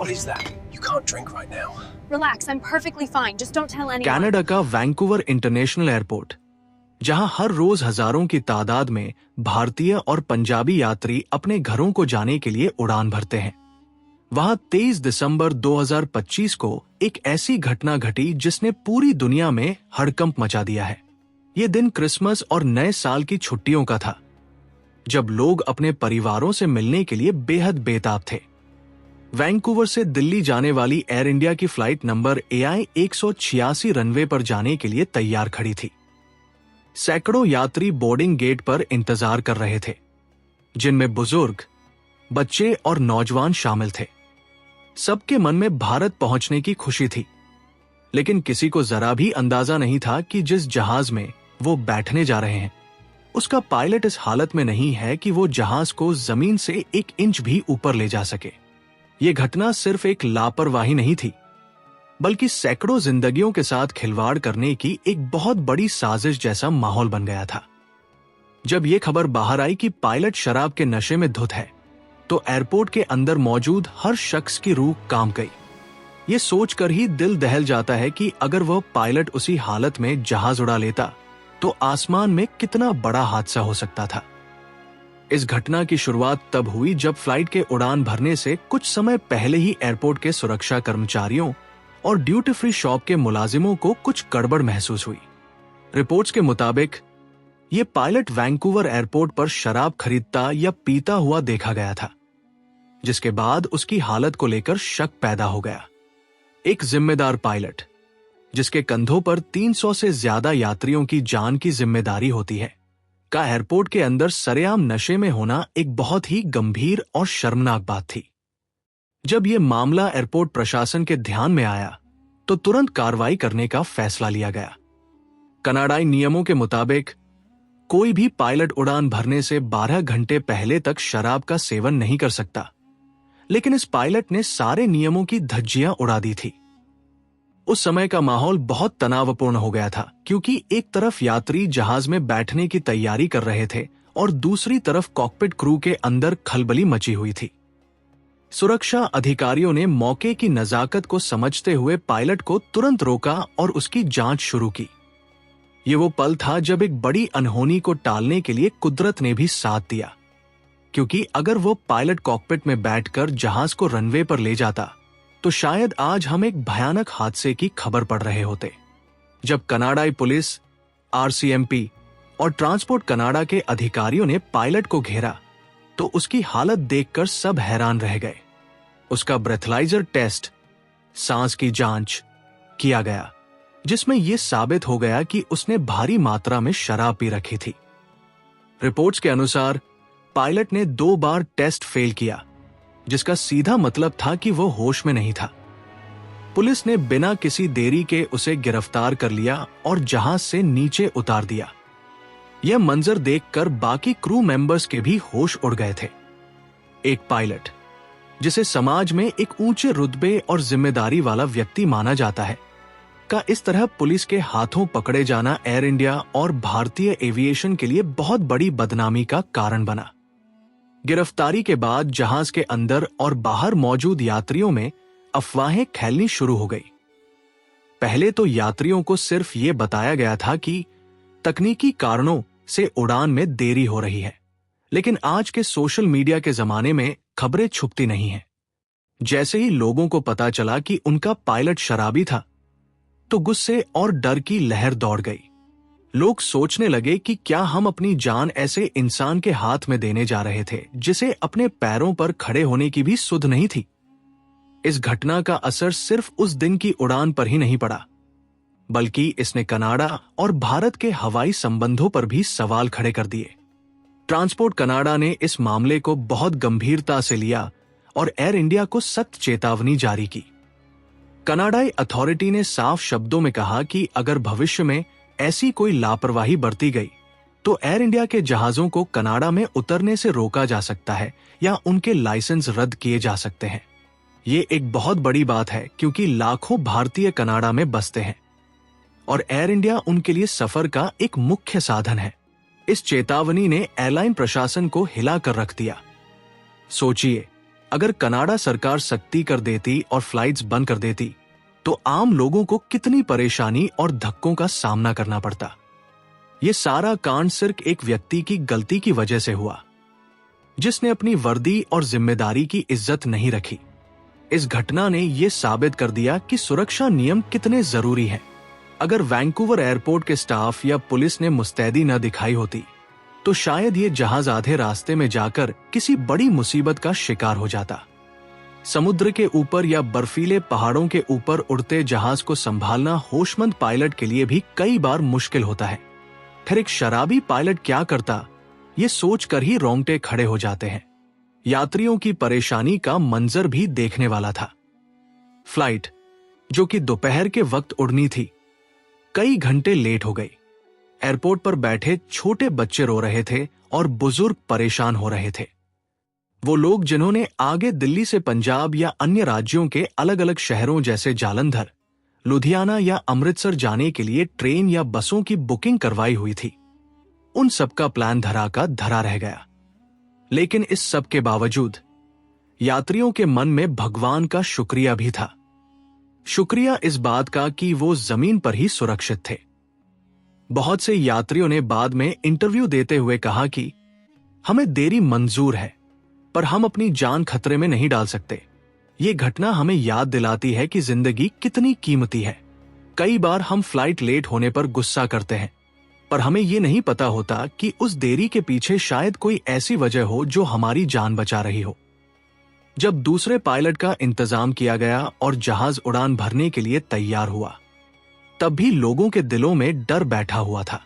What is that? You can't drink right now. Relax, I'm perfectly fine. Just don't tell anyone. Canada का Vancouver international airport, जहां हर रोज हजारों की तादाद में भारतीय और पंजाबी यात्री अपने घरों को जाने के लिए उड़ान भरते हैं, वहां 23 दिसंबर 2025 को एक ऐसी घटना घटी जिसने पूरी दुनिया में हड़कंप मचा दिया है। ये दिन क्रिसमस और नए साल की छुट्टियों का था, जब लोग अपने परिवारों से मिलने के लिए बेहद बेताब थे। वैंकूवर से दिल्ली जाने वाली एयर इंडिया की फ्लाइट नंबर AI 186 रनवे पर जाने के लिए तैयार खड़ी थी। सैकड़ों यात्री बोर्डिंग गेट पर इंतजार कर रहे थे, जिनमें बुजुर्ग, बच्चे और नौजवान शामिल थे। सबके मन में भारत पहुंचने की खुशी थी, लेकिन किसी को जरा भी अंदाजा नहीं था कि जिस जहाज में वो बैठने जा रहे हैं, उसका पायलट इस हालत में नहीं है कि वो जहाज को जमीन से 1 इंच भी ऊपर ले जा सके। ये घटना सिर्फ एक लापरवाही नहीं थी, बल्कि सैकड़ों जिंदगियों के साथ खिलवाड़ करने की एक बहुत बड़ी साजिश जैसा माहौल बन गया था। जब ये खबर बाहर आई कि पायलट शराब के नशे में धुत है, तो एयरपोर्ट के अंदर मौजूद हर शख्स की रूह कांप गई। ये सोचकर ही दिल दहल जाता है कि अगर वह पायलट उसी हालत में जहाज उड़ा लेता तो आसमान में कितना बड़ा हादसा हो सकता था। इस घटना की शुरुआत तब हुई जब फ्लाइट के उड़ान भरने से कुछ समय पहले ही एयरपोर्ट के सुरक्षा कर्मचारियों और ड्यूटी फ्री शॉप के मुलाजिमों को कुछ गड़बड़ महसूस हुई। रिपोर्ट्स के मुताबिक ये पायलट वैंकूवर एयरपोर्ट पर शराब खरीदता या पीता हुआ देखा गया था, जिसके बाद उसकी हालत को लेकर शक पैदा हो गया। एक जिम्मेदार पायलट, जिसके कंधों पर 300 से ज्यादा यात्रियों की जान की जिम्मेदारी होती है, का एयरपोर्ट के अंदर सरेआम नशे में होना एक बहुत ही गंभीर और शर्मनाक बात थी। जब यह मामला एयरपोर्ट प्रशासन के ध्यान में आया, तो तुरंत कार्रवाई करने का फैसला लिया गया। कनाडाई नियमों के मुताबिक कोई भी पायलट उड़ान भरने से 12 घंटे पहले तक शराब का सेवन नहीं कर सकता, लेकिन इस पायलट ने सारे नियमों की धज्जियां उड़ा दी थी। उस समय का माहौल बहुत तनावपूर्ण हो गया था, क्योंकि एक तरफ यात्री जहाज में बैठने की तैयारी कर रहे थे और दूसरी तरफ कॉकपिट क्रू के अंदर खलबली मची हुई थी। सुरक्षा अधिकारियों ने मौके की नजाकत को समझते हुए पायलट को तुरंत रोका और उसकी जांच शुरू की। ये वो पल था जब एक बड़ी अनहोनी को टालने के लिए कुदरत ने भी साथ दिया, क्योंकि अगर वो पायलट कॉकपिट में बैठकर जहाज को रनवे पर ले जाता, तो शायद आज हम एक भयानक हादसे की खबर पढ़ रहे होते। जब कनाडाई पुलिस, RCMP और ट्रांसपोर्ट कनाडा के अधिकारियों ने पायलट को घेरा, तो उसकी हालत देखकर सब हैरान रह गए। उसका ब्रेथलाइजर टेस्ट, सांस की जांच किया गया, जिसमें यह साबित हो गया कि उसने भारी मात्रा में शराब पी रखी थी। रिपोर्ट्स के अनुसार पायलट ने 2 बार टेस्ट फेल किया, जिसका सीधा मतलब था कि वो होश में नहीं था। पुलिस ने बिना किसी देरी के उसे गिरफ्तार कर लिया और जहाज से नीचे उतार दिया। यह मंजर देखकर बाकी क्रू मेंबर्स के भी होश उड़ गए थे। एक पायलट, जिसे समाज में एक ऊंचे रुतबे और जिम्मेदारी वाला व्यक्ति माना जाता है, का इस तरह पुलिस के हाथों पकड़े जाना एयर इंडिया और भारतीय एविएशन के लिए बहुत बड़ी बदनामी का कारण बना। गिरफ्तारी के बाद जहाज के अंदर और बाहर मौजूद यात्रियों में अफवाहें फैलनी शुरू हो गई। पहले तो यात्रियों को सिर्फ ये बताया गया था कि तकनीकी कारणों से उड़ान में देरी हो रही है, लेकिन आज के सोशल मीडिया के जमाने में खबरें छुपती नहीं हैं। जैसे ही लोगों को पता चला कि उनका पायलट शराबी था, तो गुस्से और डर की लहर दौड़ गई। लोग सोचने लगे कि क्या हम अपनी जान ऐसे इंसान के हाथ में देने जा रहे थे जिसे अपने पैरों पर खड़े होने की भी सुध नहीं थी। इस घटना का असर सिर्फ उस दिन की उड़ान पर ही नहीं पड़ा, बल्कि इसने कनाडा और भारत के हवाई संबंधों पर भी सवाल खड़े कर दिए। ट्रांसपोर्ट कनाडा ने इस मामले को बहुत गंभीरता से लिया और एयर इंडिया को सख्त चेतावनी जारी की। कनाडाई अथॉरिटी ने साफ शब्दों में कहा कि अगर भविष्य में ऐसी कोई लापरवाही बरती गई, तो एयर इंडिया के जहाजों को कनाडा में उतरने से रोका जा सकता है या उनके लाइसेंस रद्द किए जा सकते हैं। ये एक बहुत बड़ी बात है, क्योंकि लाखों भारतीय कनाडा में बसते हैं और एयर इंडिया उनके लिए सफर का एक मुख्य साधन है। इस चेतावनी ने एयरलाइन प्रशासन को हिला कर रख दिया। सोचिए, अगर कनाडा सरकार सख्ती कर देती और फ्लाइट्स बंद कर देती तो आम लोगों को कितनी परेशानी और धक्कों का सामना करना पड़ता। ये सारा कांड सिर्फ एक व्यक्ति की गलती की वजह से हुआ, जिसने अपनी वर्दी और जिम्मेदारी की इज्जत नहीं रखी। इस घटना ने यह साबित कर दिया कि सुरक्षा नियम कितने जरूरी हैं। अगर वैंकूवर एयरपोर्ट के स्टाफ या पुलिस ने मुस्तैदी न दिखाई होती तो शायद ये जहाज आधे रास्ते में जाकर किसी बड़ी मुसीबत का शिकार हो जाता। समुद्र के ऊपर या बर्फीले पहाड़ों के ऊपर उड़ते जहाज को संभालना होशमंद पायलट के लिए भी कई बार मुश्किल होता है। फिर एक शराबी पायलट क्या करता, ये सोचकर ही रोंगटे खड़े हो जाते हैं। यात्रियों की परेशानी का मंजर भी देखने वाला था। फ्लाइट, जो कि दोपहर के वक्त उड़नी थी, कई घंटे लेट हो गई। एयरपोर्ट पर बैठे छोटे बच्चे रो रहे थे और बुजुर्ग परेशान हो रहे थे। वो लोग जिन्होंने आगे दिल्ली से पंजाब या अन्य राज्यों के अलग अलग शहरों जैसे जालंधर, लुधियाना या अमृतसर जाने के लिए ट्रेन या बसों की बुकिंग करवाई हुई थी, उन सबका प्लान धरा का धरा रह गया। लेकिन इस सब के बावजूद यात्रियों के मन में भगवान का शुक्रिया भी था। शुक्रिया इस बात का कि वो जमीन पर ही सुरक्षित थे। बहुत से यात्रियों ने बाद में इंटरव्यू देते हुए कहा कि हमें देरी मंजूर है, पर हम अपनी जान खतरे में नहीं डाल सकते। ये घटना हमें याद दिलाती है कि जिंदगी कितनी कीमती है। कई बार हम फ्लाइट लेट होने पर गुस्सा करते हैं, पर हमें ये नहीं पता होता कि उस देरी के पीछे शायद कोई ऐसी वजह हो जो हमारी जान बचा रही हो। जब दूसरे पायलट का इंतजाम किया गया और जहाज उड़ान भरने के लिए तैयार हुआ, तब भी लोगों के दिलों में डर बैठा हुआ था।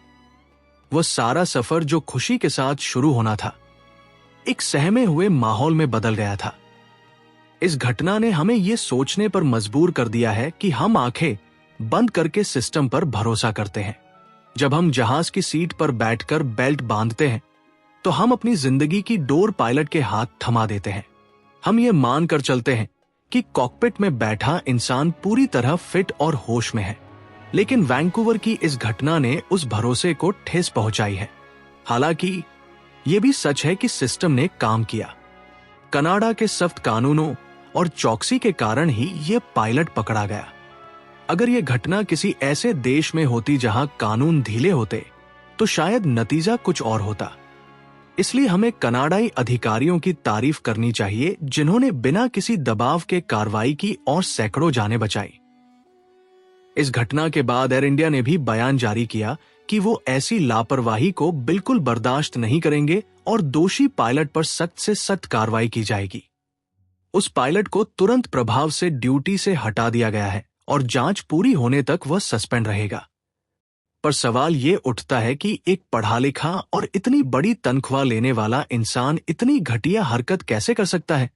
वो सारा सफर जो खुशी के साथ शुरू होना था, एक सहमे हुए माहौल में बदल गया था। इस घटना ने हमें यह सोचने पर मजबूर कर दिया है कि हम आंखें बंद करके सिस्टम पर भरोसा करते हैं। जब हम जहाज की सीट पर बैठकर बेल्ट बांधते हैं तो हम अपनी जिंदगी की डोर पायलट के हाथ थमा देते हैं। हम ये मानकर चलते हैं कि कॉकपिट में बैठा इंसान पूरी तरह फिट और होश में है। लेकिन वैंकूवर की इस घटना ने उस भरोसे को ठेस पहुंचाई है। हालांकि यह भी सच है कि सिस्टम ने काम किया। कनाडा के सख्त कानूनों और चौकसी के कारण ही यह पायलट पकड़ा गया। अगर यह घटना किसी ऐसे देश में होती जहां कानून ढीले होते तो शायद नतीजा कुछ और होता। इसलिए हमें कनाडाई अधिकारियों की तारीफ करनी चाहिए जिन्होंने बिना किसी दबाव के कार्रवाई की और सैकड़ों जानें बचाई। इस घटना के बाद एयर इंडिया ने भी बयान जारी किया कि वो ऐसी लापरवाही को बिल्कुल बर्दाश्त नहीं करेंगे और दोषी पायलट पर सख्त से सख्त कार्रवाई की जाएगी। उस पायलट को तुरंत प्रभाव से ड्यूटी से हटा दिया गया है और जांच पूरी होने तक वह सस्पेंड रहेगा। पर सवाल ये उठता है कि एक पढ़ा लिखा और इतनी बड़ी तनख्वाह लेने वाला इंसान इतनी घटिया हरकत कैसे कर सकता है?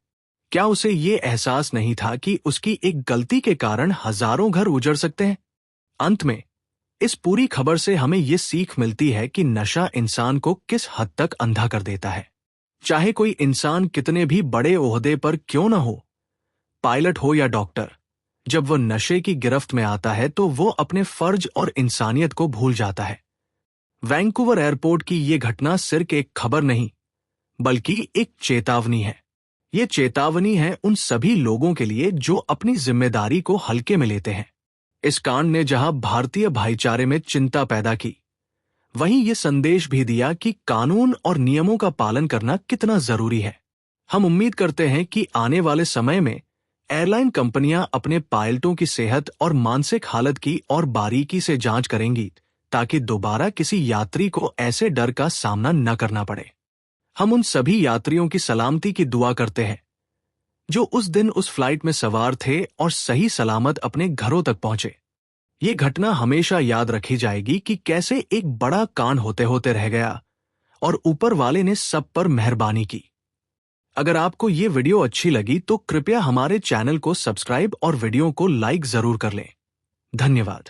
क्या उसे ये एहसास नहीं था कि उसकी एक गलती के कारण हजारों घर उजड़ सकते हैं? अंत में इस पूरी खबर से हमें ये सीख मिलती है कि नशा इंसान को किस हद तक अंधा कर देता है। चाहे कोई इंसान कितने भी बड़े ओहदे पर क्यों न हो, पायलट हो या डॉक्टर, जब वो नशे की गिरफ्त में आता है तो वो अपने फर्ज और इंसानियत को भूल जाता है। वैंकूवर एयरपोर्ट की ये घटना सिर्फ एक खबर नहीं, बल्कि एक चेतावनी है। ये चेतावनी है उन सभी लोगों के लिए जो अपनी जिम्मेदारी को हल्के में लेते हैं। इस कांड ने जहां भारतीय भाईचारे में चिंता पैदा की, वहीं ये संदेश भी दिया कि कानून और नियमों का पालन करना कितना जरूरी है। हम उम्मीद करते हैं कि आने वाले समय में एयरलाइन कंपनियां अपने पायलटों की सेहत और मानसिक हालत की और बारीकी से जांच करेंगी ताकि दोबारा किसी यात्री को ऐसे डर का सामना न करना पड़े। हम उन सभी यात्रियों की सलामती की दुआ करते हैं जो उस दिन उस फ्लाइट में सवार थे और सही सलामत अपने घरों तक पहुंचे। ये घटना हमेशा याद रखी जाएगी कि कैसे एक बड़ा कांड होते होते रह गया और ऊपर वाले ने सब पर मेहरबानी की। अगर आपको ये वीडियो अच्छी लगी तो कृपया हमारे चैनल को सब्सक्राइब और वीडियो को लाइक जरूर कर लें। धन्यवाद।